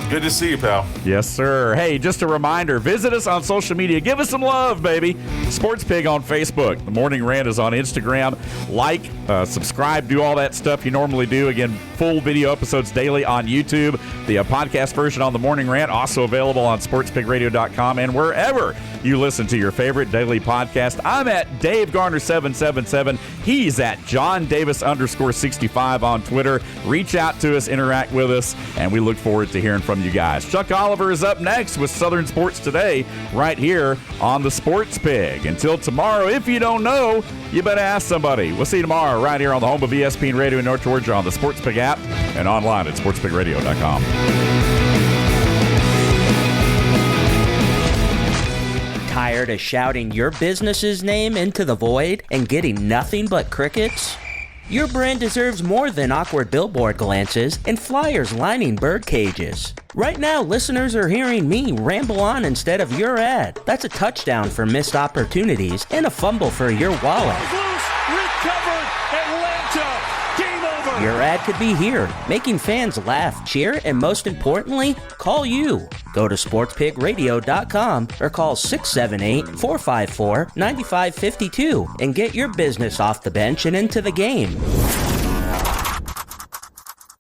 Good to see you, pal.
Yes, sir. Hey, just a reminder, visit us on social media. Give us some love, baby. Sports Pig on Facebook. The Morning Rant is on Instagram. Like, subscribe, do all that stuff you normally do. Again, full video episodes daily on YouTube. The podcast version on The Morning Rant, also available on sportspigradio.com and wherever you listen to your favorite daily podcast. I'm at Dave Garner 777. He's at John Davis _65 on Twitter. Reach out to us, interact with us, and we look forward to hearing from you guys. Chuck Oliver is up next with Southern Sports Today right here on the Sports Pig. Until tomorrow, if you don't know, you better ask somebody. We'll see you tomorrow right here on the home of ESPN Radio in North Georgia on the Sports Pig app and online at sportspigradio.com.
Tired of shouting your business's name into the void and getting nothing but crickets? Your brand deserves more than awkward billboard glances and flyers lining bird cages. Right now, listeners are hearing me ramble on instead of your ad. That's a touchdown for missed opportunities and a fumble for your wallet.
Recovered, Atlanta, game over.
Your ad could be here, making fans laugh, cheer, and most importantly, call you. Go to sportspigradio.com or call 678-454-9552 and get your business off the bench and into the game.